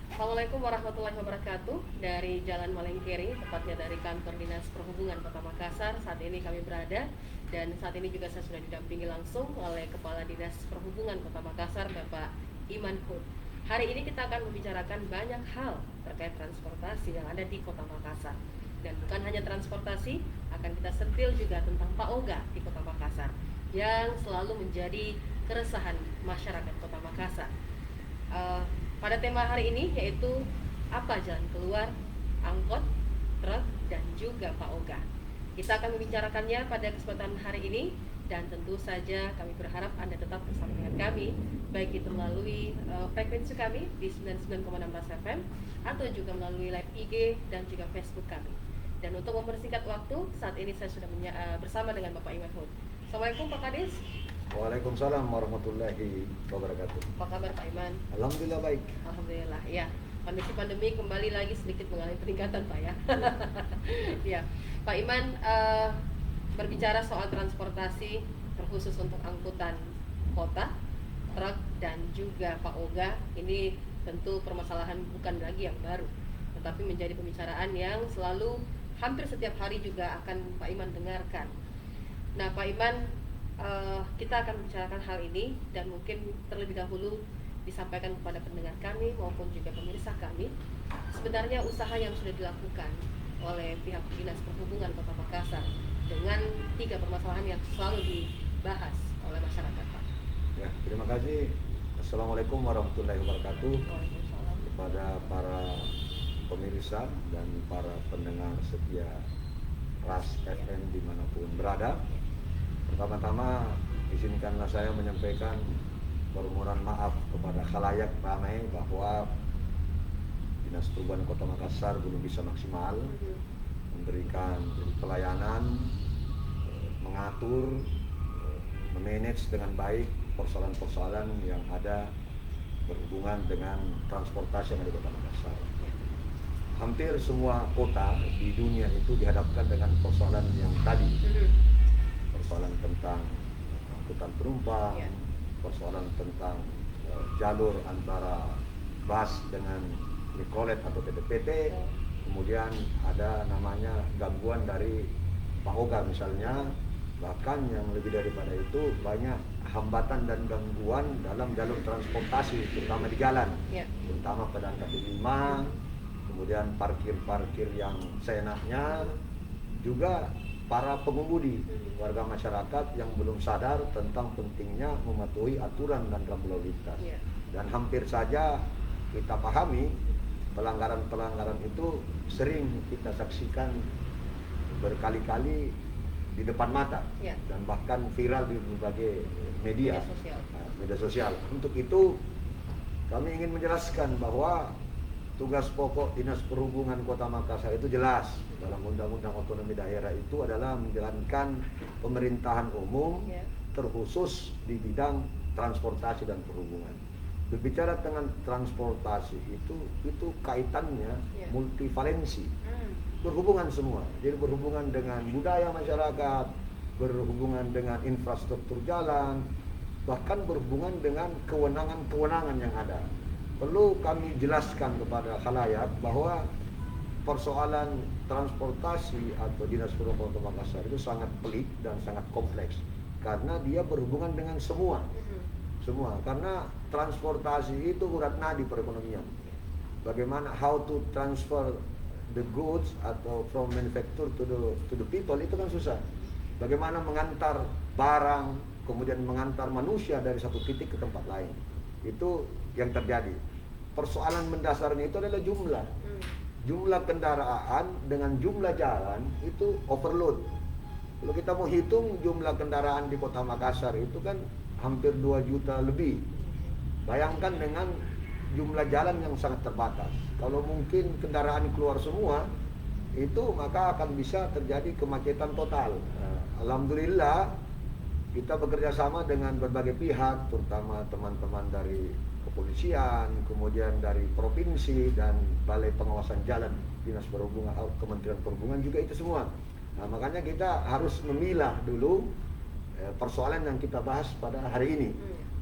Assalamualaikum warahmatullahi wabarakatuh. Dari Jalan Malengkeri, tepatnya dari kantor Dinas Perhubungan Kota Makassar. Saat ini kami berada, dan saat ini juga saya sudah didampingi langsung oleh Kepala Dinas Perhubungan Kota Makassar, Bapak Iman Hud. Hari ini kita akan membicarakan banyak hal terkait transportasi yang ada di Kota Makassar. Dan bukan hanya transportasi, akan kita sentil juga tentang PAOGA di Kota Makassar yang selalu menjadi keresahan masyarakat Kota Makassar. Pada tema hari ini yaitu apa jalan keluar angkot, truk, dan juga PAOGA. Kita akan membicarakannya pada kesempatan hari ini, dan tentu saja kami berharap Anda tetap bersama dengan kami, baik itu melalui frekuensi kami di 99,16 FM atau juga melalui live IG dan juga Facebook kami. Dan untuk mempersingkat waktu, saat ini saya sudah bersama dengan Bapak Iman Hud. Assalamualaikum Pak Kadis. Waalaikumsalam warahmatullahi wabarakatuh. Apa kabar Pak Iman? Alhamdulillah baik. Alhamdulillah, ya. Kondisi pandemi kembali lagi sedikit mengalami peningkatan Pak ya. Ya, Pak Iman, berbicara soal transportasi terkhusus untuk angkutan kota, truk, dan juga PAOGA, ini tentu permasalahan bukan lagi yang baru, tetapi menjadi pembicaraan yang selalu hampir setiap hari juga akan Pak Iman dengarkan. Nah Pak Iman, kita akan membicarakan hal ini, dan mungkin terlebih dahulu disampaikan kepada pendengar kami maupun juga pemirsa kami, sebenarnya usaha yang sudah dilakukan oleh pihak Dinas Perhubungan Kota Makassar dengan 3 permasalahan yang selalu dibahas oleh masyarakat Pak. Ya, terima kasih. Assalamualaikum warahmatullahi wabarakatuh. Waalaikumsalam. Kepada para pemirsa dan para pendengar setia Ras FM dimanapun berada. Pertama-tama izinkanlah saya menyampaikan permohonan maaf kepada khalayak ramai bahwa Dinas Perhubungan Kota Makassar belum bisa maksimal memberikan pelayanan, mengatur, memanage dengan baik persoalan-persoalan yang ada berhubungan dengan transportasi yang ada di Kota Makassar. Hampir semua kota di dunia itu dihadapkan dengan persoalan yang tadi, persoalan tentang angkutan penumpang, persoalan tentang jalur antara bus dengan mikrolet atau PT-PT, kemudian ada namanya gangguan dari PAOGA misalnya, bahkan yang lebih daripada itu banyak hambatan dan gangguan dalam jalur transportasi, terutama di jalan, terutama pedagang kaki lima, kemudian parkir-parkir yang seenaknya, juga para pengemudi, warga masyarakat yang belum sadar tentang pentingnya mematuhi aturan dan rambu lalu lintas. Dan hampir saja kita pahami pelanggaran-pelanggaran itu sering kita saksikan berkali-kali di depan mata, dan bahkan viral di berbagai media sosial. Untuk itu kami ingin menjelaskan bahwa tugas pokok Dinas Perhubungan Kota Makassar itu jelas dalam Undang-Undang Otonomi Daerah, itu adalah menjalankan pemerintahan umum terkhusus di bidang transportasi dan perhubungan. Berbicara dengan transportasi itu kaitannya multivalensi, berhubungan semua. Jadi berhubungan dengan budaya masyarakat, berhubungan dengan infrastruktur jalan, bahkan berhubungan dengan kewenangan-kewenangan yang ada. Perlu kami jelaskan kepada khalayak bahwa persoalan transportasi atau Dinas Perhubungan Kota Makassar itu sangat pelik dan sangat kompleks, karena dia berhubungan dengan semua, karena transportasi itu urat nadi perekonomian. Bagaimana how to transfer the goods atau from manufacturer to the people itu kan susah. Bagaimana mengantar barang, kemudian mengantar manusia dari satu titik ke tempat lain, itu yang terjadi. Persoalan mendasarnya itu adalah jumlah kendaraan dengan jumlah jalan itu overload. Kalau kita mau hitung jumlah kendaraan di Kota Makassar itu kan hampir 2 juta lebih. Bayangkan dengan jumlah jalan yang sangat terbatas. Kalau mungkin kendaraan keluar semua, itu maka akan bisa terjadi kemacetan total. Alhamdulillah kita bekerja sama dengan berbagai pihak, terutama teman-teman dari kepolisian, kemudian dari provinsi dan Balai Pengawasan Jalan, Dinas Perhubungan, Kementerian Perhubungan juga itu semua. Nah, makanya kita harus memilah dulu persoalan yang kita bahas pada hari ini.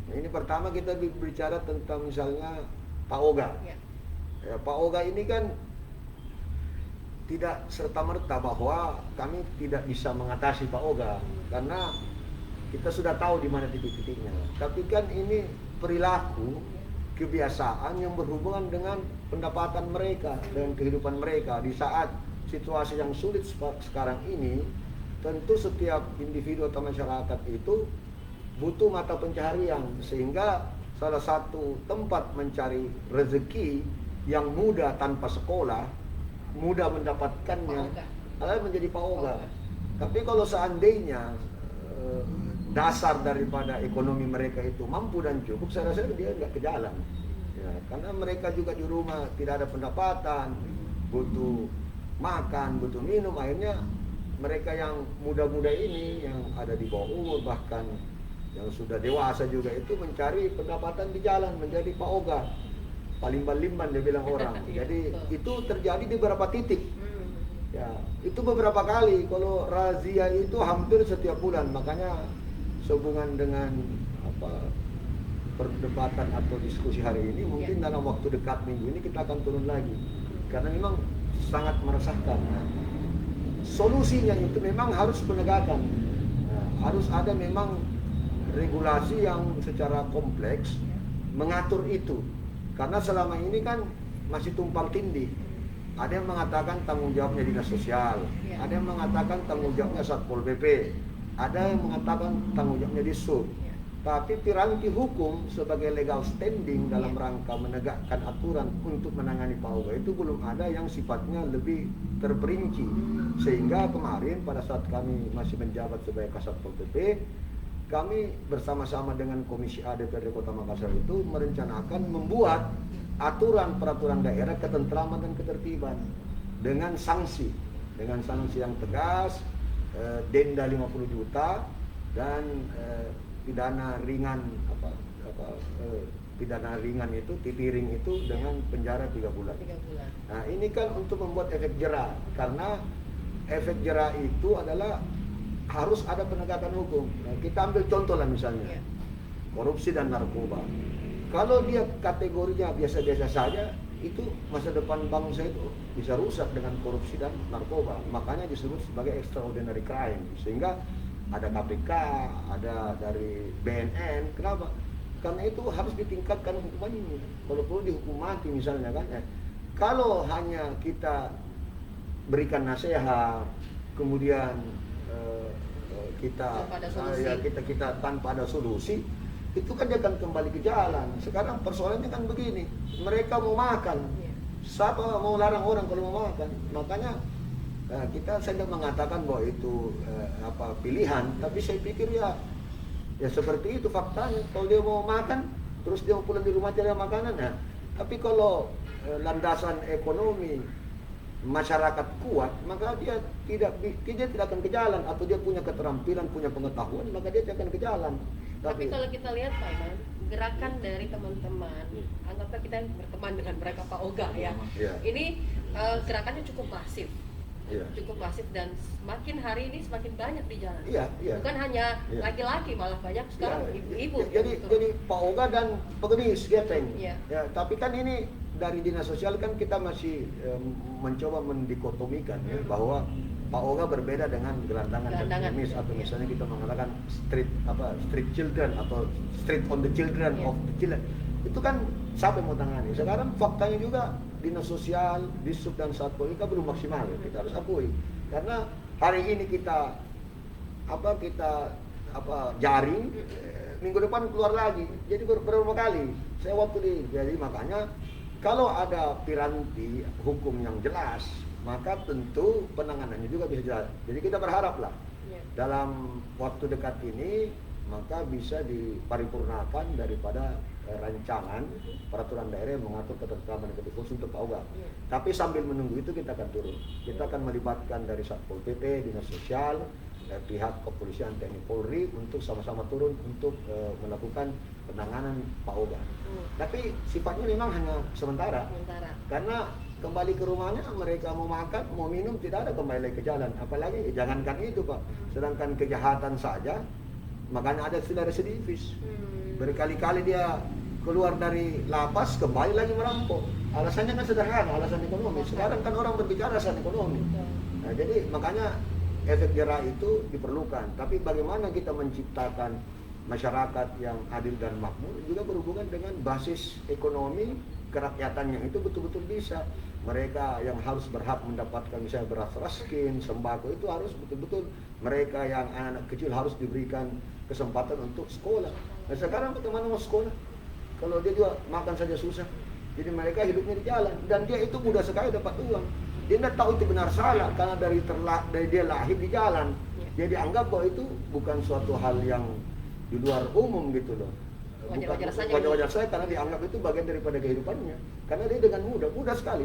Nah, ini pertama kita bicara tentang misalnya Pak Oga. Ya. Ya, Pak Oga ini kan tidak serta-merta bahwa kami tidak bisa mengatasi Pak Oga karena kita sudah tahu di mana titik-titiknya. Tapi kan ini perilaku, kebiasaan yang berhubungan dengan pendapatan mereka dan kehidupan mereka di saat situasi yang sulit sekarang ini. Tentu setiap individu atau masyarakat itu butuh mata pencaharian, sehingga salah satu tempat mencari rezeki yang mudah tanpa sekolah, mudah mendapatkannya adalah menjadi Pak Oga. Tapi kalau seandainya dasar daripada ekonomi mereka itu mampu dan cukup, saya rasa dia nggak ke jalan. Ya, karena mereka juga di rumah tidak ada pendapatan, butuh makan, butuh minum, akhirnya mereka yang muda-muda ini, yang ada di bawah umur, bahkan yang sudah dewasa juga itu mencari pendapatan di jalan, menjadi Pak Oga. Paling-palimban dia bilang orang. Jadi itu terjadi di beberapa titik. Ya, itu beberapa kali. Kalau razia itu hampir setiap bulan. Makanya sehubungan dengan perdebatan atau diskusi hari ini, mungkin dalam waktu dekat minggu ini kita akan turun lagi. Karena memang sangat meresahkan. Nah, solusinya itu memang harus penegakan. Nah, harus ada memang regulasi yang secara kompleks mengatur itu. Karena selama ini kan masih tumpang tindih. Ada yang mengatakan tanggung jawabnya dinas sosial, ada yang mengatakan tanggung jawabnya Satpol PP, ada yang mengatakan tanggung jawabnya Disub. Tapi piranti hukum sebagai legal standing dalam rangka menegakkan aturan untuk menangani Pak Oga itu belum ada yang sifatnya lebih terperinci. Sehingga kemarin pada saat kami masih menjabat sebagai Kasatpol PP, kami bersama-sama dengan Komisi A DPRD Kota Makassar itu merencanakan membuat aturan peraturan daerah ketentraman dan ketertiban dengan sanksi yang tegas, denda 50 juta dan pidana ringan pidana ringan itu tipiring itu dengan penjara 3 bulan. Nah, ini kan untuk membuat efek jera, karena efek jera itu adalah harus ada penegakan hukum. Nah, kita ambil contoh lah misalnya korupsi dan narkoba. Kalau dia kategorinya biasa-biasa saja, itu masa depan bangsa itu bisa rusak dengan korupsi dan narkoba. Makanya disebut sebagai extraordinary crime. Sehingga ada KPK, ada dari BNN. Kenapa? Karena itu harus ditingkatkan hukumannya. Kalau perlu dihukum mati misalnya kan. Kalau hanya kita berikan nasihat, kemudian kita tanpa ada solusi, itu kan dia akan kembali ke jalan. Sekarang persoalannya kan begini, mereka mau makan, siapa mau larang orang kalau mau makan? Makanya saya tidak mengatakan bahwa itu pilihan, tapi saya pikir ya seperti itu faktanya. Kalau dia mau makan, terus dia mau pulang di rumah cari makanan, tapi kalau landasan ekonomi masyarakat kuat, maka dia tidak akan ke jalan, atau dia punya keterampilan, punya pengetahuan, maka dia akan ke jalan. Tapi kalau kita lihat Pak Iman, gerakan dari teman-teman, anggaplah kita berteman dengan mereka Pak Oga ya. Ini gerakannya cukup masif. Cukup masif dan semakin hari ini semakin banyak di jalan. Bukan hanya laki-laki, malah banyak sekarang ibu-ibu. Jadi Pak Oga dan pengemis gepeng. Ya, tapi kan ini dari dinas sosial kan kita masih mencoba mendikotomikan bahwa Pak Oga berbeda dengan gelandangan dan pengemis, atau misalnya kita mengatakan street children atau street on the children of the children. Itu kan siapa yang mau tangani? Sekarang faktanya juga dinas sosial, Disub dan Satpol kita belum maksimal, kita harus akui. Karena hari ini kita jaring, minggu depan keluar lagi. Jadi beberapa kali saya jadi makanya kalau ada piranti hukum yang jelas, maka tentu penanganannya juga bisa jelas. Jadi kita berharaplah dalam waktu dekat ini maka bisa diparipurnakan daripada rancangan peraturan daerah yang mengatur ketentraman dan ketertiban untuk Pak Oga. Tapi sambil menunggu itu kita akan turun. Kita akan melibatkan dari Satpol PP, dinas sosial, pihak kepolisian, TNI, Polri untuk sama-sama turun untuk melakukan penanganan Pak Oga. Tapi sifatnya memang hanya sementara. Karena kembali ke rumahnya, mereka mau makan, mau minum, tidak ada kembali lagi ke jalan. Apalagi jangankan itu Pak, sedangkan kejahatan saja, makanya ada istilah residivis. Berkali-kali dia keluar dari lapas, kembali lagi merampok. Alasannya kan sederhana, alasan ekonomi. Sekarang kan orang berbicara alasan ekonomi. Nah, jadi makanya efek jerah itu diperlukan. Tapi bagaimana kita menciptakan masyarakat yang adil dan makmur juga berhubungan dengan basis ekonomi kerakyatannya itu betul-betul bisa. Mereka yang harus berhak mendapatkan misalnya beras raskin, sembako itu harus betul-betul, mereka yang anak-anak kecil harus diberikan kesempatan untuk sekolah. Nah sekarang bagaimana mau sekolah? Kalau dia juga makan saja susah. Jadi mereka hidupnya di jalan dan dia itu mudah sekali dapat uang. Dia tidak tahu itu benar salah karena dari dia lahir di jalan. Dia dianggap bahwa itu bukan suatu hal yang di luar umum gitu loh. Wajar-wajar saja karena dianggap itu bagian daripada kehidupannya. Karena dia dengan mudah sekali.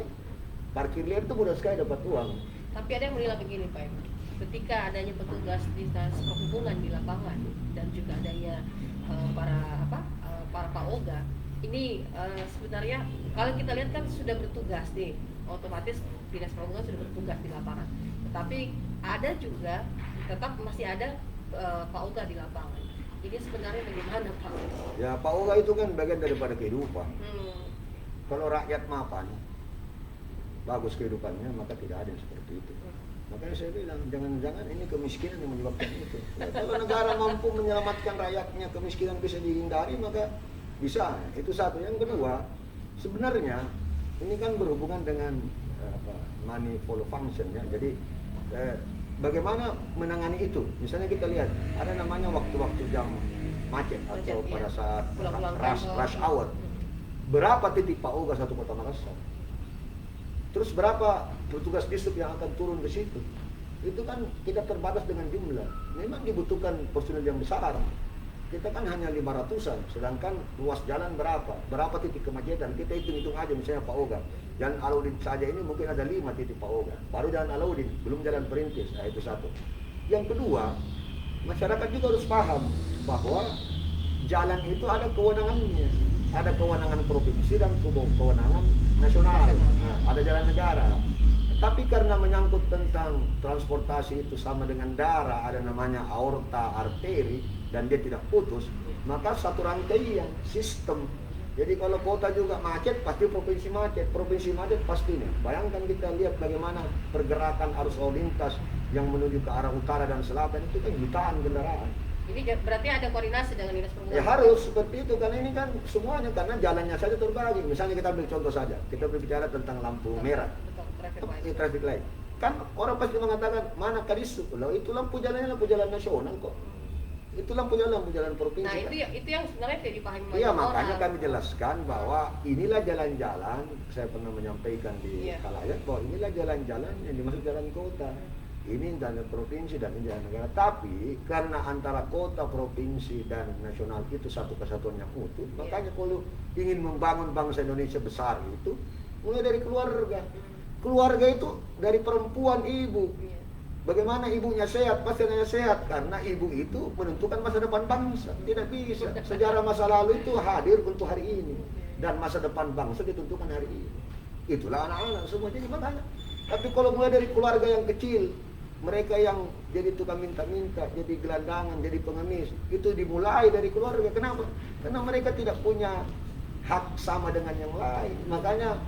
Parkir liar itu mudah sekali dapat uang. Tapi ada yang menilai begini Pak, ketika adanya petugas dinas perhubungan di lapangan dan juga adanya para Pak Oga, ini sebenarnya kalau kita lihat kan sudah bertugas nih, otomatis dinas perhubungan sudah bertugas di lapangan. Tetapi ada juga tetap masih ada Pak Oga di lapangan. Ini sebenarnya bagaimana Pak? Ya Pak Oga itu kan bagian daripada kehidupan. Kalau rakyat mapan, bagus kehidupannya, maka tidak ada yang seperti itu. Makanya saya bilang, jangan-jangan ini kemiskinan yang menyebabkan itu. Ya, kalau negara mampu menyelamatkan rakyatnya, kemiskinan bisa dihindari, maka bisa. Itu satu. Yang kedua, sebenarnya ini kan berhubungan dengan money follow function ya. Jadi bagaimana menangani itu? Misalnya kita lihat, ada namanya waktu-waktu jam macet atau pada saat rush hour. Berapa titik Pak Oga satu Kota Makassar? Terus berapa petugas dishub yang akan turun ke situ? Itu kan kita terbatas dengan jumlah. Memang dibutuhkan personil yang besar. Kita kan hanya 500-an, sedangkan luas jalan berapa? Berapa titik kemacetan? Kita hitung-hitung aja misalnya Pak Oga. Jalan Alauddin saja ini mungkin ada 5 titik Pak Oga. Baru jalan Alauddin, belum jalan Perintis. Nah itu satu. Yang kedua, masyarakat juga harus paham bahwa jalan itu ada kewenangannya. Ada kewenangan provinsi dan kewenangan nasional. Nah, ada jalan negara. Tapi karena menyangkut tentang transportasi itu sama dengan darah, ada namanya aorta, arteri, dan dia tidak putus, maka satu rangkaian sistem. Jadi kalau kota juga macet, pasti provinsi macet pastinya. Bayangkan kita lihat bagaimana pergerakan arus lalu lintas yang menuju ke arah utara dan selatan itu kan jutaan kendaraan. Ini berarti ada koordinasi dengan dinas perhubungan. Ya harus seperti itu karena ini kan semuanya karena jalannya saja terbagi. Misalnya kita ambil contoh saja, kita berbicara tentang lampu merah. Betul, traffic light. Kan orang pasti mengatakan mana kadisub? Loh itu lampu jalan nasional kok. Itu lampu jalan provinsi. Nah, itu yang sebenarnya tidak dipahami banyak orang. Iya, makanya kami jelaskan bahwa inilah jalan-jalan, saya pernah menyampaikan di khalayak bahwa inilah jalan-jalan yang dimaksud jalan kota. Ini jalan provinsi dan ini jalan negara. Tapi karena antara kota, provinsi dan nasional itu satu kesatuan yang utuh, makanya kalau ingin membangun bangsa Indonesia besar itu mulai dari keluarga. Keluarga itu dari perempuan ibu. Bagaimana ibunya sehat, pasti anaknya sehat karena ibu itu menentukan masa depan bangsa. Tidak bisa. Sejarah masa lalu itu hadir untuk hari ini dan masa depan bangsa ditentukan hari ini. Itulah anak-anak semua jadi makanya. Tapi kalau mulai dari keluarga yang kecil, mereka yang jadi tukang minta-minta, jadi gelandangan, jadi pengemis, itu dimulai dari keluarga. Kenapa? Karena mereka tidak punya hak sama dengan yang lain. Makanya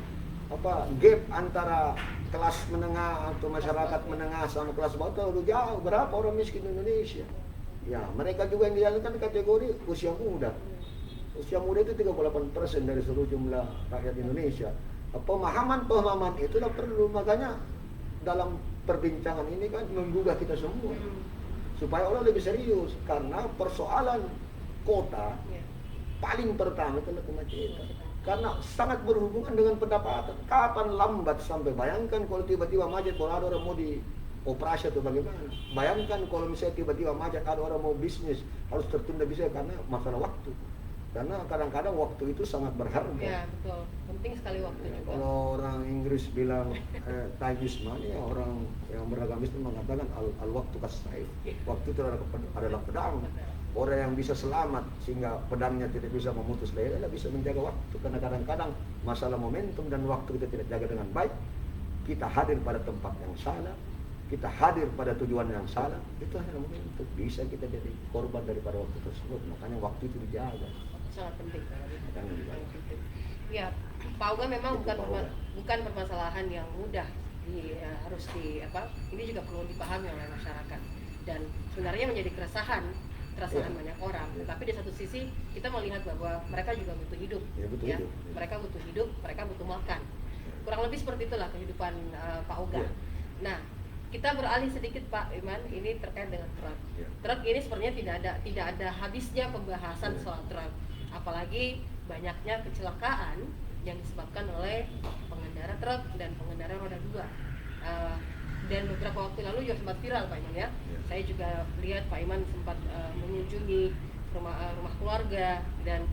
gap antara kelas menengah atau masyarakat menengah sama kelas bawah terlalu jauh. Berapa orang miskin di Indonesia? Ya, mereka juga yang dijalankan kategori usia muda. Usia muda itu 38% dari seluruh jumlah rakyat Indonesia. Pemahaman itulah perlu. Makanya dalam perbincangan ini kan menggugah kita semua supaya orang lebih serius karena persoalan kota paling pertama adalah kemacetan karena sangat berhubungan dengan pendapatan. Kapan lambat sampai bayangkan kalau tiba-tiba macet kalau ada orang mau di operasi atau bagaimana. Bayangkan kalau misalnya tiba-tiba macet ada orang mau bisnis harus tertunda bisa karena masalah waktu. Karena kadang-kadang waktu itu sangat berharga. Ya betul, penting sekali waktu juga. Kalau orang Inggris bilang time is money, orang yang beragamis itu mengatakan al waktu kasayf. Waktu itu adalah pedang. Orang yang bisa selamat sehingga pedangnya tidak bisa memutus leher adalah bisa menjaga waktu. Karena kadang-kadang masalah momentum dan waktu kita tidak jaga dengan baik, kita hadir pada tempat yang salah, kita hadir pada tujuan yang salah, itu hanya mungkin untuk bisa kita jadi korban daripada waktu tersebut. Makanya waktu itu dijaga. Sangat penting. Makanya dijaga. Sangat penting. Ya, Pak Uga memang Itu Pak Uga. bukan permasalahan yang mudah harus ini juga perlu dipahami oleh masyarakat, dan sebenarnya menjadi keresahan banyak orang. Tapi di satu sisi kita melihat bahwa mereka juga butuh hidup, butuh hidup. Mereka butuh hidup, mereka butuh makan. Kurang lebih seperti itulah kehidupan Pak Uga. Nah, kita beralih sedikit Pak Iman, ini terkait dengan truk. Truk ini sebenarnya tidak ada habisnya pembahasan soal truk, apalagi banyaknya kecelakaan yang disebabkan oleh pengendara truk dan pengendara roda 2. Dan beberapa waktu lalu juga sempat viral Pak Iman ya. Saya juga lihat Pak Iman sempat mengunjungi rumah keluarga, dan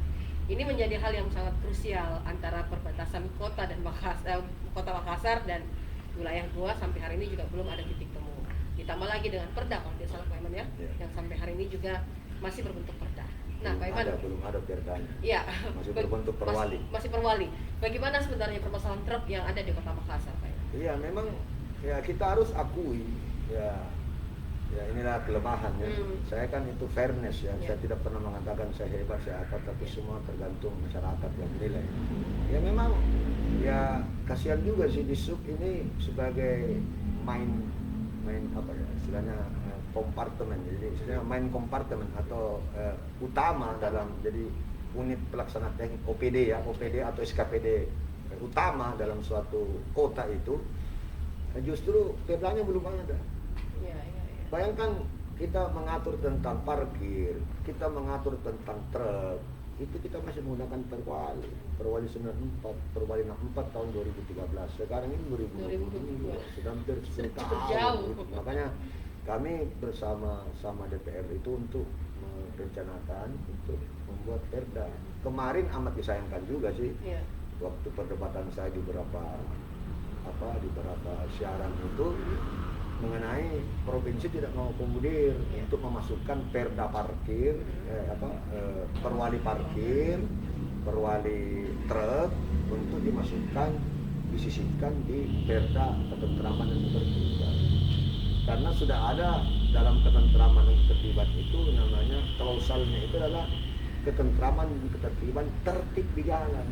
ini menjadi hal yang sangat krusial antara perbatasan kota dan kota Makassar dan wilayah Goa. Sampai hari ini juga belum ada titik temu. Ditambah lagi dengan perda kalau tidak salah Pak Iman ya, yang sampai hari ini juga masih berbentuk perda. Nah, Pak Iman, belum ada perdanya. Iya. Masih berbentuk perwali. Masih perwali. Bagaimana sebenarnya permasalahan truk yang ada di Kota Makassar, Pak Iman? Iya, memang ya kita harus akui ya inilah kelemahannya. Saya kan itu fairness ya. Saya tidak pernah mengatakan saya hebat, saya apa, tapi semua tergantung masyarakat yang menilai. Ya memang ya kasihan juga sih di sub ini sebagai main apa ya istilahnya kompartemen, jadi istilahnya main kompartemen atau utama dalam jadi unit pelaksana teknik OPD atau SKPD utama dalam suatu kota itu, justru perdanya belum ada. Bayangkan kita mengatur tentang parkir, kita mengatur tentang truk, itu kita masih menggunakan perwali 94, perwali 64 tahun 2013. Sekarang ini 2022, sudah hampir 10 tahun. Makanya kami bersama DPR itu untuk merencanakan untuk membuat perda. Kemarin amat disayangkan juga sih, waktu perdebatan saya di beberapa siaran itu mengenai provinsi tidak mau akomodir untuk memasukkan perda parkir, perwali parkir, perwali truk untuk disisihkan di perda ketentraman dan ketertiban. Karena sudah ada dalam ketentraman dan ketertiban itu namanya klausalnya itu adalah ketentraman dan ketertiban tertib di jalan.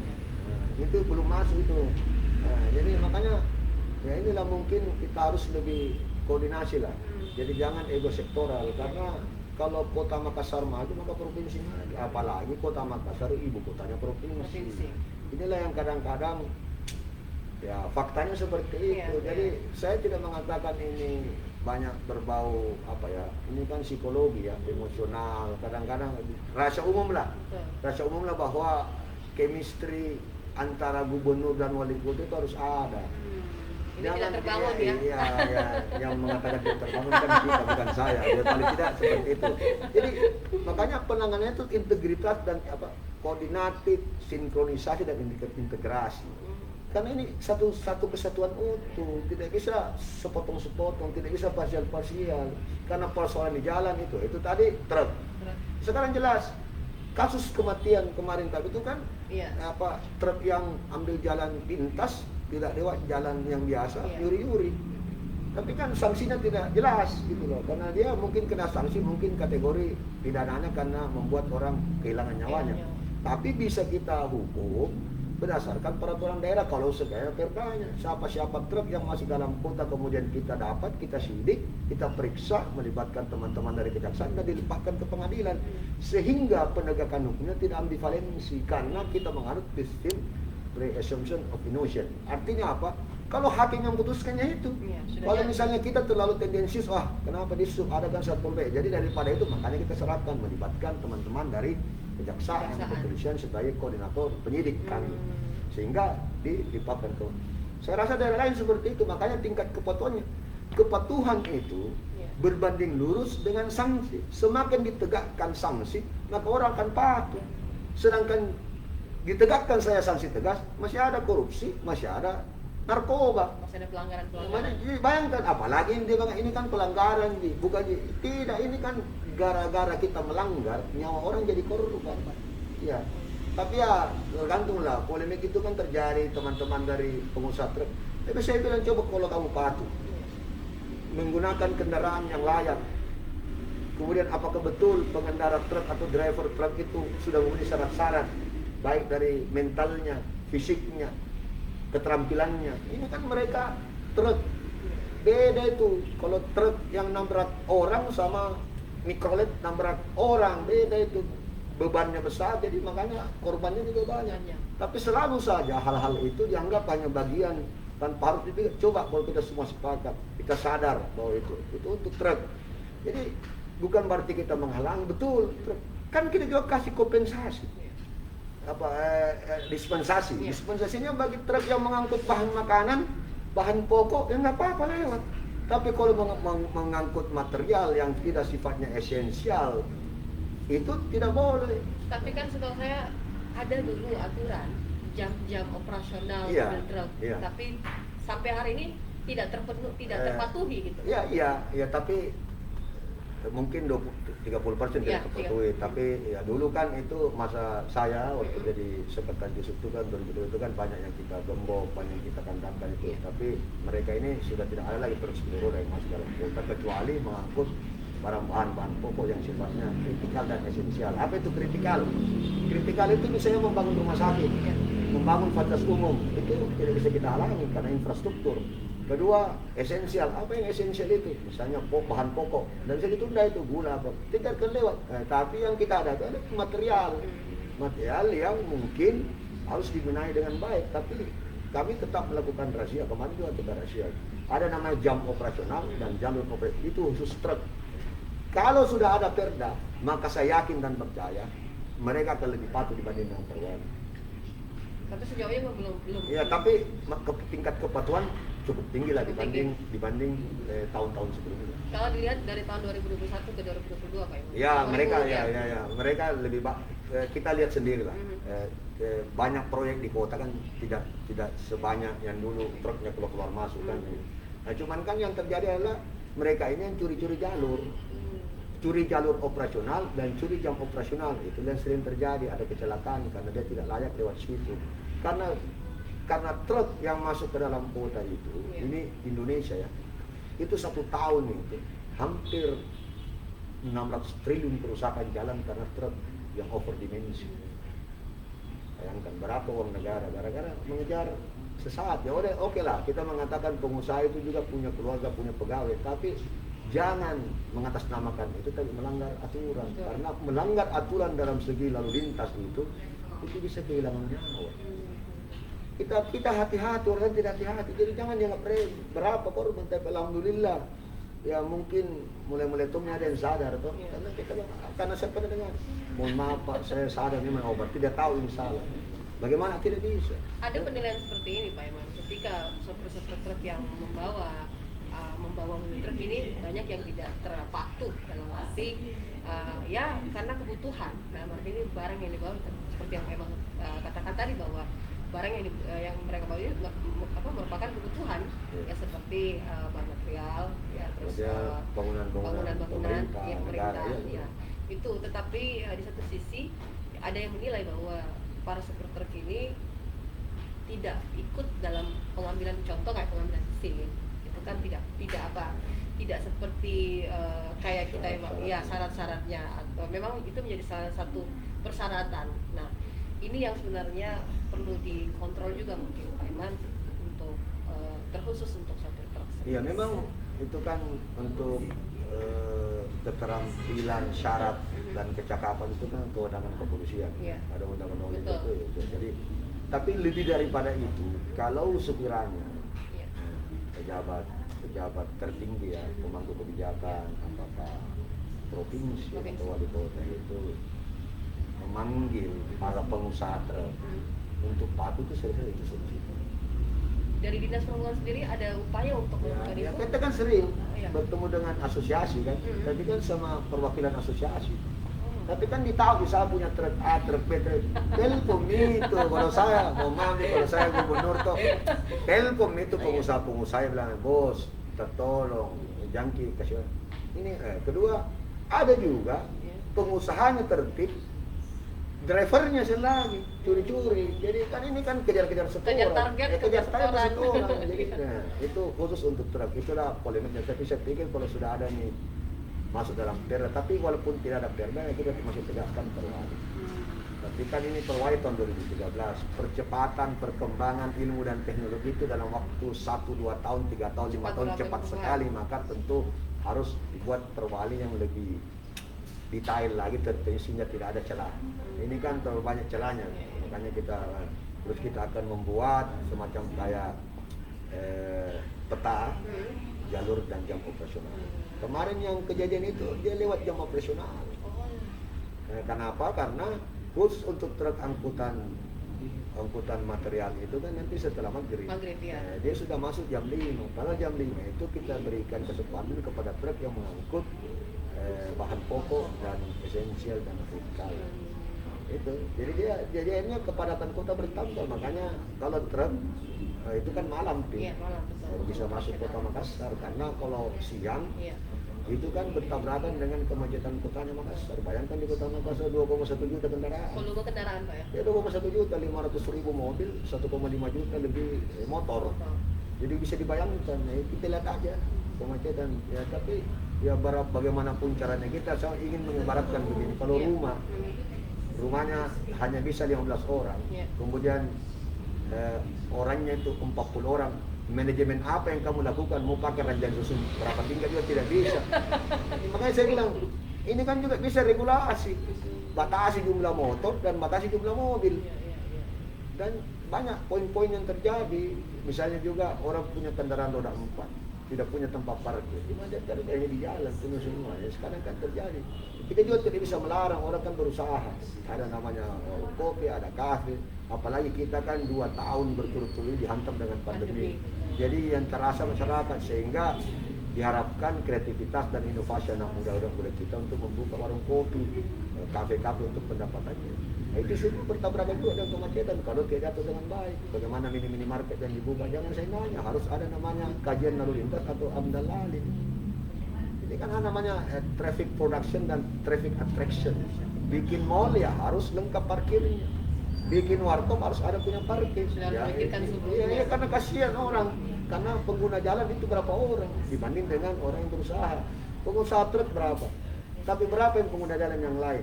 Itu belum masuk itu. Jadi makanya ya inilah mungkin kita harus lebih koordinasi lah. Jadi jangan ego sektoral, karena kalau kota Makassar maju maka provinsi maju. Apalagi kota Makassar ibu kotanya provinsi. Inilah yang kadang-kadang ya faktanya seperti itu. Jadi saya tidak mengatakan ini banyak berbau ini kan psikologi ya, emosional. Kadang-kadang rasa umum lah bahwa chemistry antara gubernur dan wali kota itu harus ada. Ini tidak terbangun ya. Iya, yang mengatakan tidak terbangun kan kita, bukan saya. Ya, paling tidak seperti itu. Jadi makanya penanganannya itu integritas dan koordinatif, sinkronisasi dan integrasi. Karena ini satu kesatuan utuh, tidak bisa sepotong-sepotong, tidak bisa parsial-parsial. Karena persoalan di jalan itu tadi truk. Sekarang jelas kasus kematian kemarin tadi itu kan truk yang ambil jalan pintas, tidak lewat jalan yang biasa, yuri-yuri. Tapi kan sanksinya tidak jelas gitu loh, karena dia mungkin kena sanksi, mungkin kategori pidananya karena membuat orang kehilangan nyawanya. Tapi bisa kita hukum berdasarkan peraturan daerah kalau segala perdanya. Siapa truk yang masih dalam kota kemudian kita dapat, kita sidik, kita periksa, melibatkan teman-teman dari kejaksaan dan dilimpahkan ke pengadilan. Sehingga penegakan hukumnya tidak ambivalensi, karena kita menganut sistem presumption of innocence. Artinya apa? Kalau hakim yang memutuskannya itu. Kalau misalnya kita terlalu tendensius, kenapa disub, ada kan Satpol PP. Jadi daripada itu makanya kita serahkan, melibatkan teman-teman dari kejaksaan, kepolisian sebagai koordinator penyidik kami. Sehingga dilimpahkan ke. Saya rasa daerah lain seperti itu, makanya tingkat kepatuhan itu berbanding lurus dengan sanksi. Semakin ditegakkan sanksi, maka orang akan patuh. Sedangkan ditegakkan saya sanksi tegas, masih ada korupsi, masih ada narkoba, masih ada pelanggaran. Bayangkan, apalagi ini kan pelanggaran, bukan tidak, ini kan gara-gara kita melanggar nyawa orang jadi korban. Ya, tapi ya tergantunglah, polemik itu kan terjadi teman-teman dari pengusaha truk. Tapi saya bilang coba kalau kamu patuh, menggunakan kendaraan yang layak. Kemudian apakah betul pengendara truk atau driver truk itu sudah memenuhi syarat-syarat baik dari mentalnya, fisiknya, keterampilannya. Ini kan mereka truk. Beda itu. Kalau truk yang 600 orang sama mikrolet 600 orang, beda itu. Bebannya besar, jadi makanya korbannya juga banyak. Tapi selalu saja hal-hal itu dianggap hanya bagian tanpa harus dipikir. Coba kalau kita semua sepakat, kita sadar bahwa itu untuk truk. Jadi bukan berarti kita menghalangi, betul truk. Kan kita juga kasih kompensasi. Dispensasi. Dispensasinya bagi truk yang mengangkut bahan makanan, bahan pokok, ya nggak apa-apa lewat. Tapi kalau mengangkut material yang tidak sifatnya esensial, itu tidak boleh. Tapi kan setahu saya ada dulu aturan jam-jam operasional mobil truk, tapi sampai hari ini tidak terpatuhi gitu. Iya, tapi mungkin 30% tidak terpatuhi. Tapi ya dulu kan itu masa saya waktu jadi sekretaris Yusuf itu kan 2002 itu kan banyak yang kita gembok, banyak yang kita kandangkan itu. Tapi mereka ini sudah tidak ada lagi truk sepuluh yang masuk dalam kota kecuali mengangkut bahan-bahan pokok yang sifatnya kritikal dan esensial. Apa itu kritikal? Kritikal itu misalnya membangun rumah sakit, membangun fasilitas umum, itu tidak bisa kita halangi karena infrastruktur. Kedua, esensial. Apa yang esensial itu? Misalnya bahan pokok. Dan bisa ditunda itu, gula apa. Tidak akan lewat. Tapi yang kita ada itu ada material. Material yang mungkin harus digunakan dengan baik. Tapi kami tetap melakukan razia. Kemarin juga kita razia. Ada namanya jam operasional dan jalur operasional. Itu khusus truk. Kalau sudah ada perda, maka saya yakin dan percaya mereka akan lebih patuh dibanding dengan perwali. Tapi sejauh ini belum. Ya, tapi tingkat kepatuhan cukup tinggi lah dibanding tahun-tahun sebelumnya. Kalau dilihat dari tahun 2021 ke 2022 Pak Iwan? Ya, mereka lebih kita lihat sendiri lah. Banyak proyek di kota kan tidak sebanyak yang dulu truknya keluar masuk kan. Nah, cuman kan yang terjadi adalah mereka ini yang curi-curi jalur. Curi jalur operasional dan curi jam operasional, itu yang sering terjadi, ada kecelakaan karena dia tidak layak lewat situ. Karena truk yang masuk ke dalam kota itu, ini Indonesia ya, itu 1 tahun itu hampir 600 triliun kerusakan jalan karena truk yang overdimensi. Bayangkan berapa uang negara gara-gara mengejar sesaat. Ya udah, oke lah, kita mengatakan pengusaha itu juga punya keluarga, punya pegawai, tapi jangan mengatasnamakan itu tapi melanggar aturan. Karena melanggar aturan dalam segi lalu lintas itu bisa kehilangan nyawa. Kita hati-hati, orang tidak hati-hati. Jadi jangan dianggap berapa korban, tapi alhamdulillah ya mungkin mulai-mulai itu ada yang sadar toh. Karena saya pernah dengar, mohon maaf Pak, saya sadar ini obat, tidak tahu ini salah. Bagaimana tidak bisa? Ada penilaian seperti ini Pak Iman, ketika sopir-sopir truk yang membawa mobil truk ini banyak yang tidak terpatuh dalam arti ya karena kebutuhan. Dalam arti ini barang yang dibawa seperti yang memang katakan tadi bahwa barang yang mereka bawa ini merupakan kebutuhan ya seperti bahan material ya terus bangunan ya pemerintah ya itu. Tetapi di satu sisi ada yang menilai bahwa para sopir truk ini tidak ikut dalam pengambilan contoh kayak pengambilan SIM. Kan tidak seperti kayak kita ya syarat-syaratnya atau memang itu menjadi salah satu persyaratan. Nah, ini yang sebenarnya perlu dikontrol juga mungkin Pak Iman untuk terkhusus untuk sopir truk. Iya, memang itu kan untuk keterampilan syarat dan kecakapan itu kan kewenangan kepolisian. Ada undang-undang itu. Jadi tapi lebih daripada itu, kalau sekiranya pejabat tertinggi ya, pemangku kebijakan apakah provinsi atau wali kota itu memanggil para pengusaha truk untuk patuh itu sering itu solusi. Dari Dinas Perhubungan sendiri ada upaya untuk melakukan itu? Kita kan sering bertemu dengan asosiasi kan, tapi kan sama perwakilan asosiasi. Tapi kan ditahu saya punya truk A, truk B, Telkom itu kalau saya mau mandi, kalau saya gubernur tuh Telkom itu pengusaha-pengusaha bilang bos tertolong jangki kasih ini. Kedua ada juga pengusahanya tertib drivernya lagi curi-curi. Jadi kan ini kan kejar-kejar setoran. Kejar target, kejar target setoran. setoran. Jadi nah, itu khusus untuk truk. Itulah polemiknya. Tapi saya pikir kalau sudah ada nih masuk dalam perda, tapi walaupun tidak ada perda, kita masih tegakkan perwali. Tapi kan ini perwali tahun 2013. Percepatan perkembangan ilmu dan teknologi itu dalam waktu 1-2 tahun, 3 tahun, 5 tahun cepat sekali. Maka tentu harus dibuat perwali yang lebih detail lagi, sehingga tidak ada celah. Ini kan terlalu banyak celahnya, makanya kita akan membuat semacam kayak peta jalur dan jam operasional. Kemarin yang kejadian itu dia lewat jam operasional. Kenapa? Karena khusus untuk truk angkutan material itu kan nanti setelah maghrib ya. Dia sudah masuk jam 5. Kalau jam 5 itu kita berikan kesempatan kepada truk yang mengangkut bahan pokok dan esensial dan kritikal. Itu jadi dia akhirnya kepadatan kota bertambah. Makanya kalau truk itu kan malam bisa masuk kota Makassar, karena kalau siang itu kan bertabrakan dengan kemacetan kotanya Makassar. Bayangkan di kota Makassar 2,1 juta kendaraan. Volume kendaraan Pak ya? 2,1 juta, 500.000 mobil, 1,5 juta lebih motor. Jadi bisa dibayangkan, kita lihat aja kemacetan. Ya tapi ya bagaimanapun caranya kita ingin mengibaratkan begini. Kalau rumahnya hanya bisa 15 orang, kemudian orangnya itu 40 orang. Manajemen apa yang kamu lakukan? Mau pakai ranjang susun berapa tingkat juga tidak bisa. Makanya saya bilang, ini kan juga bisa regulasi, batasi jumlah motor dan batasi jumlah mobil. Dan banyak poin-poin yang terjadi. Misalnya juga orang punya kendaraan roda 4, tidak punya tempat parkir, di mana hanya di jalan penuh semua. Ya, sekarang kan terjadi. Kita juga tidak bisa melarang, orang kan berusaha. Ada namanya kopi, ada kafe. Apalagi kita kan 2 tahun berturut-turut dihantam dengan pandemi. Jadi yang terasa masyarakat, sehingga diharapkan kreativitas dan inovasi anak muda kita untuk membuka warung kopi, kafe-kafe untuk pendapatannya. Nah, itu sudah bertabrakan juga dengan kemacetan kalau tidak diatur dengan baik. Bagaimana mini-market yang dibuka? Jangan saya nanya, harus ada namanya kajian lalu lintas atau amdal lalin. Ini kan namanya traffic production dan traffic attraction. Bikin mall ya harus lengkap parkirnya. Bikin warkop harus ada punya parkir. Ya, karena kasihan orang, karena pengguna jalan itu berapa orang dibanding dengan orang yang berusaha. Pengusaha truk berapa, tapi berapa yang pengguna jalan yang lain.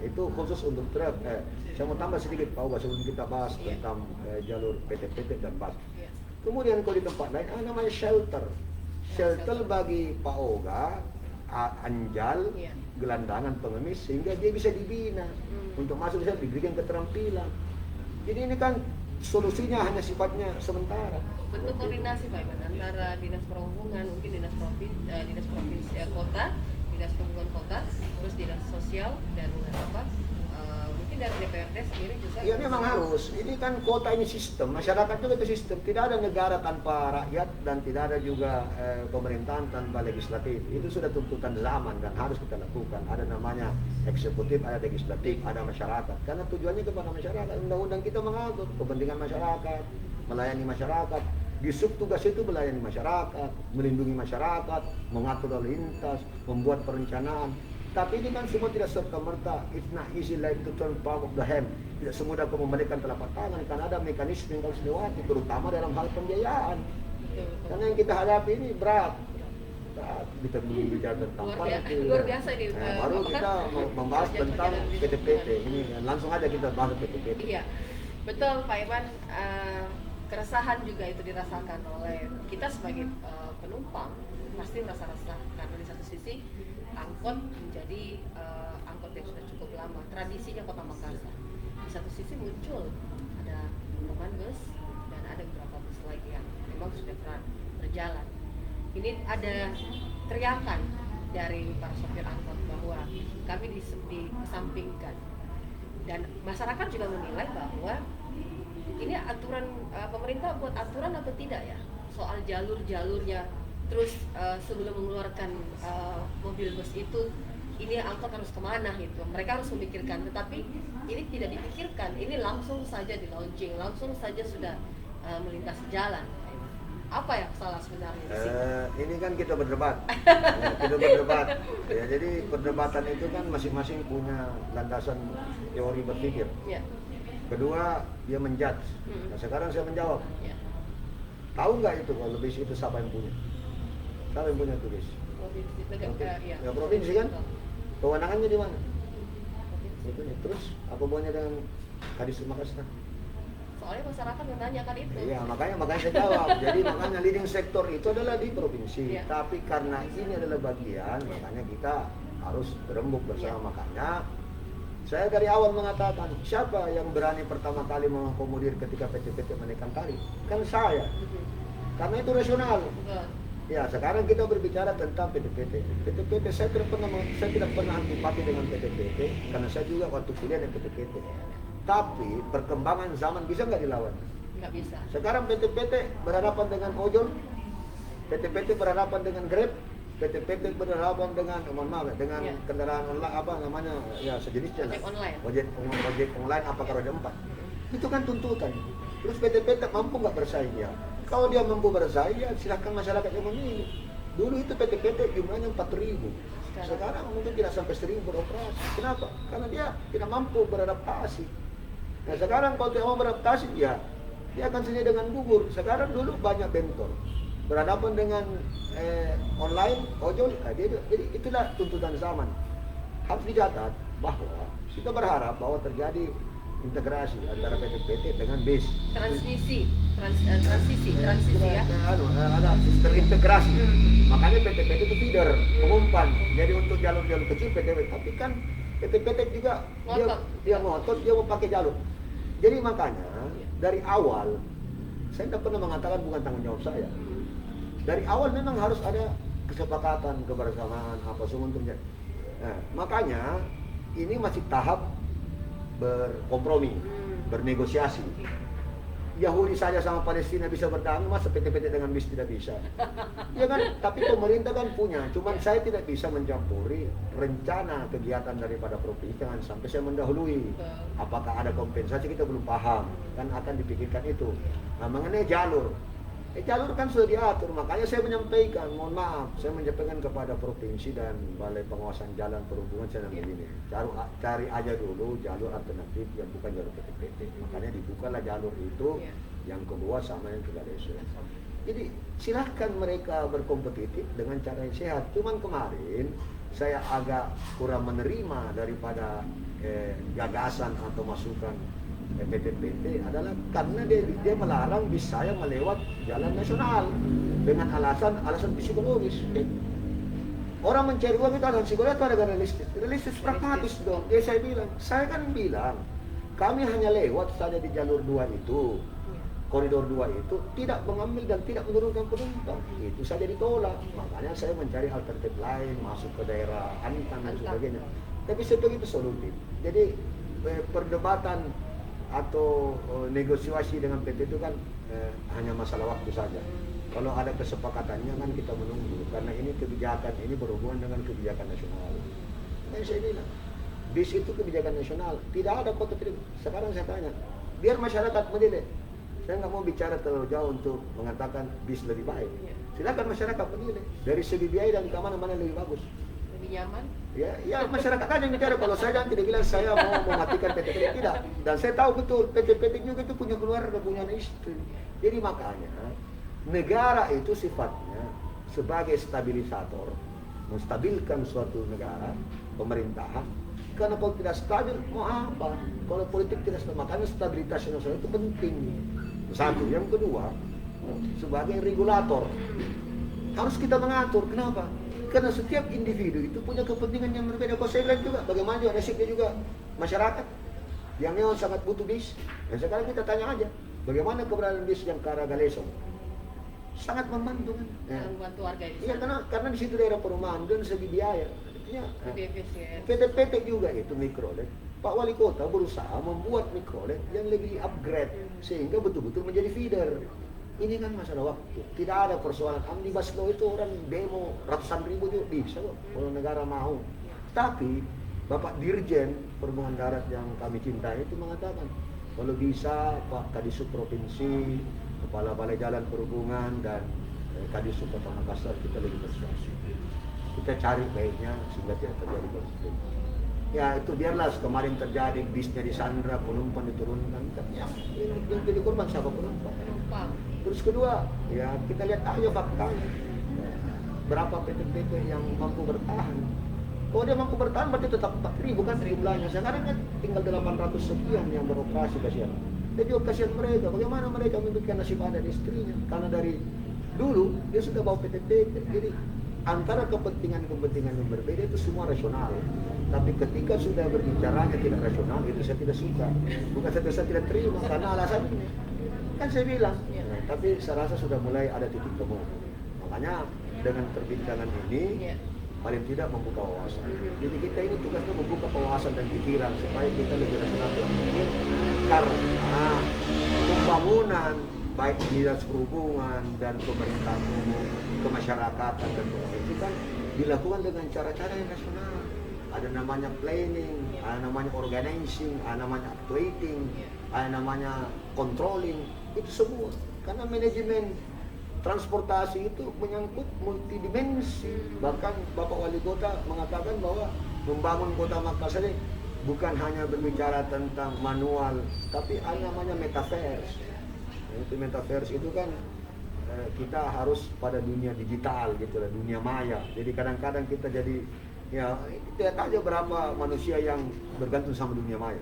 Itu khusus untuk truk. Saya mau tambah sedikit Pak Oga sebelum kita bahas tentang jalur PT-PT dan bus. Kemudian kalau di tempat lain namanya shelter bagi Pak Oga, anjal, gelandangan, pengemis, sehingga dia bisa dibina untuk masuk, bisa diberikan keterampilan. Jadi ini kan solusinya hanya sifatnya sementara. Bentuk koordinasi Pak Iman antara dinas perhubungan, mungkin dinas provinsi kota, dinas perhubungan kota, terus dinas sosial dan mungkin dari DPRD sendiri juga. Iya memang harus. Ini kan kota ini sistem, masyarakat juga itu sistem. Tidak ada negara tanpa rakyat dan tidak ada juga pemerintahan tanpa legislatif. Itu sudah tuntutan zaman dan harus kita lakukan. Ada namanya eksekutif, ada legislatif, ada masyarakat. Karena tujuannya kepada masyarakat. Undang-undang kita mengatur kepentingan masyarakat, melayani masyarakat. Di subtugas itu melayani masyarakat, melindungi masyarakat, mengatur lalu lintas, membuat perencanaan. Tapi ini kan semua tidak serta-merta. It's not easy like to turn palm of the hand. Tidak semudah kau membalikkan telapak tangan, karena ada mekanisme yang harus dilewati, terutama dalam hal pembiayaan. Karena yang kita hadapi ini berat. Kita bicara tentang luar biasa ini. Baru kita membahas tentang PT-PT. Ini langsung aja kita bahas PT-PT. Iya, betul Pak Iman. Keresahan juga itu dirasakan oleh kita sebagai penumpang, pasti merasa resah karena di satu sisi angkot menjadi angkot yang sudah cukup lama, tradisinya Kota Makassar. Di satu sisi muncul ada roman bus dan ada beberapa bus lagi yang memang sudah berjalan. Ini ada teriakan dari para sopir angkot bahwa kami dikesampingkan, dan masyarakat juga menilai bahwa ini aturan pemerintah buat aturan atau tidak ya soal jalurnya. Terus sebelum mengeluarkan mobil bus itu, ini angkot harus kemana gitu, mereka harus memikirkan. Tetapi ini tidak dipikirkan, ini langsung saja di launching, langsung saja sudah melintasi jalan. Apa yang salah sebenarnya di sini? Ini kan kita berdebat. Ya, kita berdebat. Ya, jadi perdebatan itu kan masing-masing punya landasan teori berpikir. Ya. Kedua, dia menjudge. Nah, sekarang saya menjawab. Ya. Tahu nggak itu kalau bis itu siapa yang punya? Siapa yang punya itu bis? Provinsi negara, ya. Ya, provinsi kan? Betul. Kewenangannya di mana? Provinsi. Itu nih. Terus apa hubungannya dengan Kadis Makassar? Soalnya masyarakat menanyakan itu. Iya, makanya saya jawab. Jadi makanya leading sektor itu adalah di provinsi. Iya. Tapi karena ini adalah bagian, makanya kita harus berembuk bersama. Iya. Makanya saya dari awal mengatakan, siapa yang berani pertama kali mengakomodir ketika PT-PT menaikkan tarif? Kan saya. Karena itu rasional. Betul. Ya, sekarang kita berbicara tentang PT-PT. PT-PT saya tidak pernah antipati dengan PT-PT karena saya juga waktu kuliah dengan PT-PT. Tapi perkembangan zaman bisa nggak dilawan? Nggak bisa. Sekarang PT-PT berhadapan dengan ojol, PT-PT berhadapan dengan Grab, PT-PT berhadapan dengan, mohon maaf, dengan Ya. kendaraan online apa namanya, ya sejenisnya. Ojek online. Ojek online apakah roda 4? Itu kan tuntutan. Terus PT-PT mampu nggak bersaing ya? Kalau dia mampu bersaing, ya silahkan masyarakat yang memilih. Dulu itu PT-PT jumlahnya 4.000. Sekarang mungkin tidak sampai 1.000 beroperasi. Kenapa? Karena dia tidak mampu beradaptasi. Nah sekarang kalau dia mau beradaptasi, ya dia akan sedia dengan gugur. Sekarang dulu banyak bentor berhadapan dengan online, ojol. Jadi itulah tuntutan zaman. Harus dicatat bahwa kita berharap bahwa terjadi integrasi antara PT-PT dengan bis. Transisi ya. Ada terintegrasi. Makanya PT-PT itu feeder, pengumpan. Jadi untuk jalur-jalur kecil PT-PT, tapi kan PT-PT juga dia ngotot, dia mau pakai jalur. Jadi makanya dari awal saya tidak pernah mengatakan bukan tanggung jawab saya. Dari awal memang harus ada kesepakatan, kebersamaan apa semua untuk jadi. Nah, makanya ini masih tahap berkompromi, bernegosiasi. Yahudi saja sama Palestina bisa berdamai, masa PT-PT dengan bis tidak bisa? Ya kan? Tapi pemerintah kan punya, cuman saya tidak bisa mencampuri rencana kegiatan daripada provinsi, jangan sampai saya mendahului. Apakah ada kompensasi kita belum paham, kan akan dipikirkan itu. Nah mengenai jalur kan sudah diatur, makanya saya menyampaikan, mohon maaf, saya menyampaikan kepada provinsi dan Balai Pengawasan Jalan Perhubungan saya begini, cari aja dulu jalur alternatif yang bukan jalur PT-PT. Makanya dibukalah jalur itu, yang kedua sama yang ke Galeso. Jadi silahkan mereka berkompetitif dengan cara yang sehat. Cuman kemarin saya agak kurang menerima daripada gagasan atau masukan PT-PT adalah karena dia melarang bis saya melewat jalan nasional dengan alasan psikologis. Orang mencari uang itu alasan psikologis atau ada realistis pragmatis dong. Saya kan bilang kami hanya lewat saja di jalur 2 itu, koridor 2 itu tidak mengambil dan tidak menurunkan penumpang, itu saja ditolak. Makanya saya mencari alternatif lain, masuk ke daerah Antam dan sebagainya. Tapi seperti itu solutif. Jadi perdebatan atau negosiasi dengan PT itu kan hanya masalah waktu saja. Kalau ada kesepakatannya kan kita menunggu, karena ini kebijakan ini berhubungan dengan kebijakan nasional. Nah, saya bilang bis itu kebijakan nasional, tidak ada kota tidak. Sekarang saya tanya, biar masyarakat menilai. Saya nggak mau bicara terlalu jauh untuk mengatakan bis lebih baik. Silakan masyarakat menilai dari segi biaya dan keamanan mana lebih bagus. Lebih nyaman. Ya masyarakat aja yang bicara. Kalau saya kan tidak bilang saya mau mematikan PT-PT, tidak. Dan saya tahu betul PT-PT juga itu punya keluarga, punya istri. Jadi makanya negara itu sifatnya sebagai stabilisator, menstabilkan suatu negara, pemerintahan. Karena kalau tidak stabil mau apa? Kalau politik tidak stabil, makanya stabilitas nasional itu penting. Satu, yang kedua, sebagai regulator harus kita mengatur. Kenapa? Karena setiap individu itu punya kepentingan yang berbeda. Kalau saya bilang juga, bagaimana juga nasibnya juga masyarakat yang memang sangat butuh bis. Dan sekarang kita tanya aja, bagaimana keberadaan bis yang ke arah Galeso? Sangat membantu kan? Membantu warga ini. Iya, karena di situ daerah perumahan dan segi biaya. Artinya, lebih efisien. PT-PT juga itu mikrolet. Pak Wali Kota berusaha membuat mikrolet yang lebih upgrade sehingga betul-betul menjadi feeder. Ini kan masalah waktu. Tidak ada persoalan Omnibus Law itu orang demo ratusan ribu juga bisa kok kalau negara mau. Tapi Bapak Dirjen Perhubungan Darat yang kami cintai itu mengatakan kalau bisa Pak Kadisub Provinsi Kepala Balai Jalan Perhubungan dan Kadisub Kota Makassar, kita lebih persuasif. Kita cari baiknya sehingga tidak terjadi konflik. Ya itu biarlah kemarin terjadi bisnya disandra, penumpang diturunkan, tapi yang jadi korban siapa penumpang. Terus kedua, ya kita lihat aja fakta. Berapa PT-PT yang mampu bertahan. Kalau dia mampu bertahan berarti tetap 4.000 kan jumlahnya. Sekarang kan tinggal 800 sekian yang beroperasi, kasihan. Jadi kasihan mereka, bagaimana mereka memberikan nasib ada di istrinya. Karena dari dulu dia sudah bawa PT-PT. Jadi antara kepentingan-kepentingan yang berbeda itu semua rasional. Tapi ketika sudah berbicaranya tidak rasional, itu saya tidak suka. Bukan saya tidak terima, karena alasan ini. Kan saya bilang, tapi saya rasa sudah mulai ada titik temu. Makanya dengan perbincangan ini, paling tidak membuka wawasan. Jadi kita ini tugasnya membuka wawasan dan pikiran supaya kita lebih rasional dalam berpikir. Karena pembangunan baik dinas perhubungan dan pemerintah umum, kemasyarakatan dan itu kan dilakukan dengan cara-cara yang rasional. Ada namanya planning, ada namanya organizing, ada namanya actuating, ada namanya controlling, itu semua. Karena manajemen transportasi itu menyangkut multidimensi. Bahkan Bapak Wali Kota mengatakan bahwa membangun Kota Makassar ini bukan hanya berbicara tentang manual, tapi ada namanya metaverse. Itu metaverse itu kan kita harus pada dunia digital gitu lah, dunia maya. Jadi kadang-kadang kita jadi ya lihat aja berapa manusia yang bergantung sama dunia maya.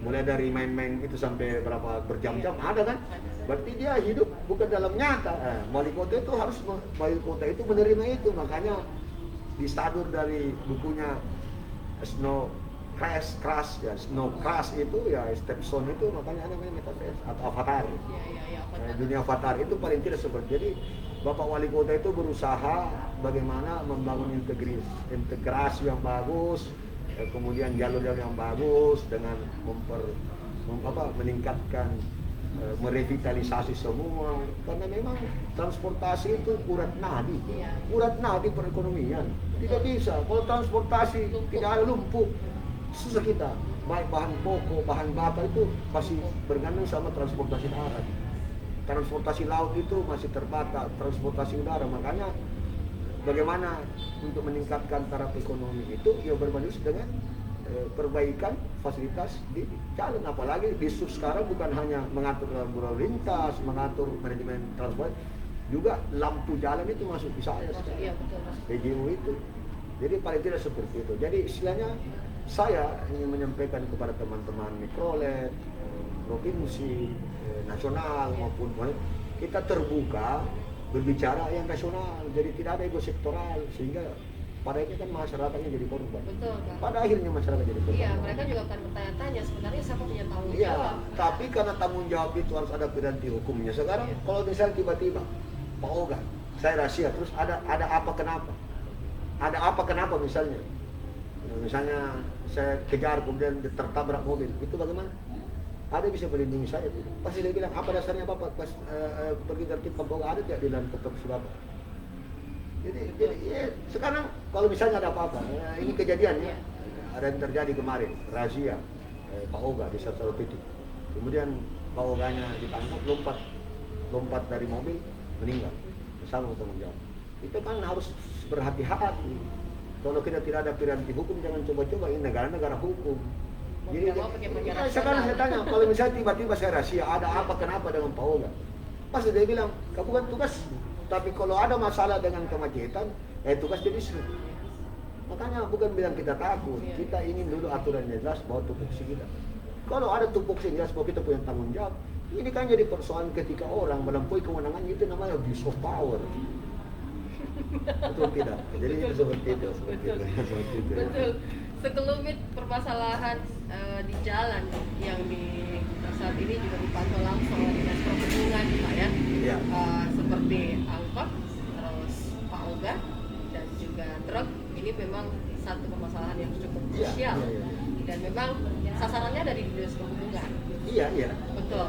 Mulai dari main-main itu sampai berapa berjam-jam ada kan? Berarti dia hidup bukan dalam nyata. Wali kota itu harus wali kota itu menerima itu. Makanya disadur dari bukunya Snow Crash ya, Snow Crash itu ya Stepson itu, makanya namanya metaverse atau avatar. Dunia avatar itu paling tidak seperti. Jadi Bapak Wali Kota itu berusaha bagaimana membangun integrasi yang bagus, kemudian jalur-jalur yang bagus dengan meningkatkan, merevitalisasi semua. Karena memang transportasi itu urat nadi perekonomian. Tidak bisa kalau transportasi tidak ada lumpuh, susah kita. Baik bahan pokok, bahan bakar itu pasti bergantung sama transportasi darat. Transportasi laut itu masih terbatas, transportasi udara. Makanya bagaimana untuk meningkatkan taraf ekonomi itu ya berbasis dengan perbaikan fasilitas di jalan. Apalagi bisnis sekarang bukan hanya mengatur lalu lintas, mengatur manajemen transport, juga lampu jalan itu masuk di saya sekarang. PJU itu. Jadi paling tidak seperti itu. Jadi istilahnya saya ingin menyampaikan kepada teman-teman mikrolet, provinsi, nasional maupun kita terbuka berbicara yang nasional, jadi tidak ada ego sektoral, sehingga pada akhirnya kan masyarakatnya jadi korban. Betul, Kak. Pada akhirnya masyarakat jadi korban. Iya, mereka juga akan bertanya-tanya sebenarnya siapa punya tanggung jawab. Iya, tapi karena tanggung jawab itu harus ada piranti hukumnya. Sekarang kalau misalnya tiba-tiba Pak Oga, saya rahasia, terus ada apa kenapa? Ada apa kenapa misalnya? Misalnya saya kejar kemudian tertabrak mobil, itu bagaimana? Ada bisa melindungi saya tidak? Pasti dia bilang, apa dasarnya Bapak pas pergi tertib pembawa ada tidak di dalam ketok Bapak? Jadi ya, sekarang kalau misalnya ada apa-apa, ini kejadiannya, ada yang terjadi kemarin, razia Pak Oga di satu titik. Kemudian Pak Oganya ditangkap, lompat dari mobil, meninggal, bersama tanggung jawab. Itu kan harus berhati-hati. Kalau kita tidak ada piranti hukum, jangan coba-coba, ini negara-negara hukum. Jadi sekarang saya tanya, kalau misalnya tiba-tiba saya rahasia, ada apa kenapa dengan Pak Oga? Pasti dia bilang, kamu kan tugas. Tapi kalau ada masalah dengan kemacetan, tugas jadi bisnis. Makanya bukan bilang kita takut, kita ingin dulu aturannya jelas bahwa tupoksi kita. Kalau ada tupoksi jelas bahwa kita punya tanggung jawab, ini kan jadi persoalan ketika orang melampaui kewenangan, itu namanya abuse of power. Betul tidak? Jadi itu seperti itu. Betul. Sekelumit permasalahan di jalan yang saat ini juga dipantau langsung oleh Dinas Perhubungan, Pak ya. Iya. Seperti angkot, terus Pak Oga dan juga truk, ini memang satu permasalahan yang cukup krusial. Iya. Dan memang sasarannya dari Dinas Perhubungan. Iya. Betul.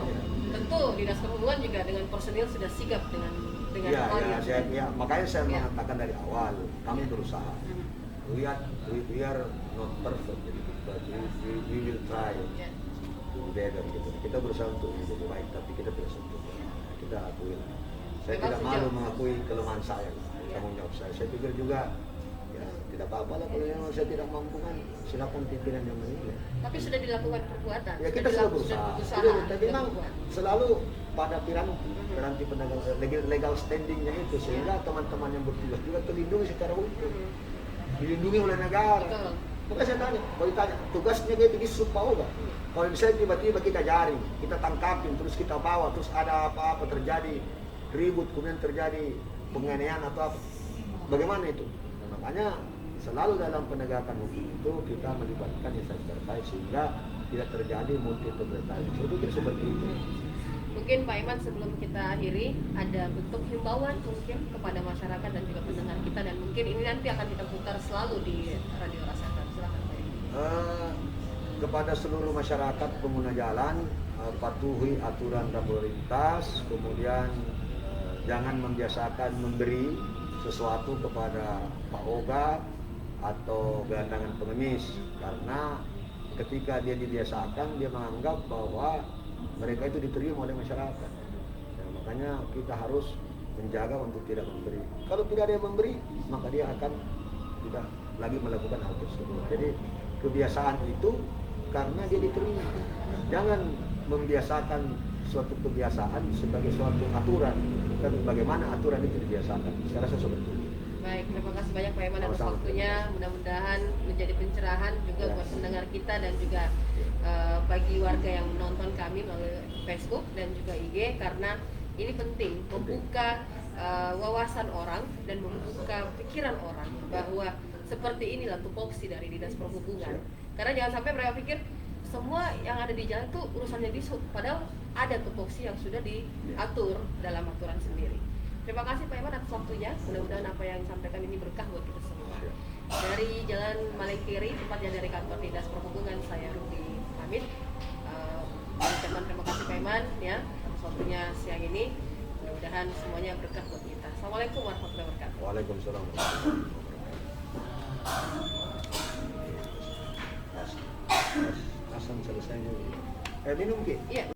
Tentu Dinas Perhubungan juga dengan personil sudah sigap dengan makanya saya mengatakan dari awal kami berusaha. We are not perfect, but we will try together gitu. Kita berusaha untuk menjadi baik, tapi kita tidak sempurna. kita akui. Saya Memang tidak sejauh- malu mengakui kelemahan saya, tanggung jawab saya. Saya pikir juga ya tidak apa-apa lah kalau memang saya tidak mampu kan silakan pimpinan yang menilai. Tapi sudah dilakukan perbuatan. Ya kita sudah berusaha. Tapi memang berbuat. selalu pada piranti pedagang legal standingnya itu sehingga teman-teman yang bertugas juga terlindungi secara hukum, dilindungi oleh negara. Betul. Maka saya tanya, kalau ditanya tugasnya kayak begini supaya enggak? Kalau misalnya tiba-tiba kita jaring, kita tangkapin, terus kita bawa, terus ada apa-apa terjadi ribut, kemudian terjadi penganiayaan atau apa, bagaimana itu? Nah, makanya selalu dalam penegakan hukum itu kita melibatkan instansi terkait sehingga tidak terjadi multi pemerintahan. Saya pikir seperti itu. Mungkin Pak Iman sebelum kita akhiri ada bentuk himbauan mungkin kepada masyarakat dan juga pendengar kita, dan mungkin ini nanti akan kita putar selalu di Radio Rasakan. Silakan Pak Iman. Kepada seluruh masyarakat pengguna jalan, patuhi aturan lalu lintas, kemudian jangan membiasakan memberi sesuatu kepada Pak Oga atau gelandangan pengemis, karena ketika dia dibiasakan dia menganggap bahwa mereka itu diterima oleh masyarakat. Ya, makanya kita harus menjaga untuk tidak memberi. Kalau tidak ada yang memberi, maka dia akan tidak lagi melakukan hal tersebut. Jadi kebiasaan itu karena dia diterima. Jangan membiasakan suatu kebiasaan sebagai suatu aturan. Dan bagaimana aturan itu dibiasakan. Saya rasa seperti itu. Baik, terima kasih banyak Pak Iman atas Sama-sama. waktunya. Mudah-mudahan menjadi pencerahan juga Ya. buat pendengar kita dan juga bagi warga yang menonton kami melalui Facebook dan juga IG, karena ini penting membuka wawasan orang dan membuka pikiran orang bahwa seperti inilah tupoksi dari Dinas Perhubungan. Karena jangan sampai mereka pikir semua yang ada di jalan itu urusannya disub, padahal ada tupoksi yang sudah diatur dalam aturan sendiri. Terima kasih Pak Iman atas waktunya. Mudah-mudahan apa yang disampaikan ini berkah buat kita semua. Dari Jalan Malengkeri, tepatnya dari kantor Dinas Perhubungan, saya Ruby pamit. Ucapkan terima kasih Pak Iman ya atas waktunya siang ini. Mudah-mudahan semuanya berkah buat kita. Assalamualaikum warahmatullahi wabarakatuh. Waalaikumsalam warahmatullahi wabarakatuh. Asam selesai. Minum Ki? Iya.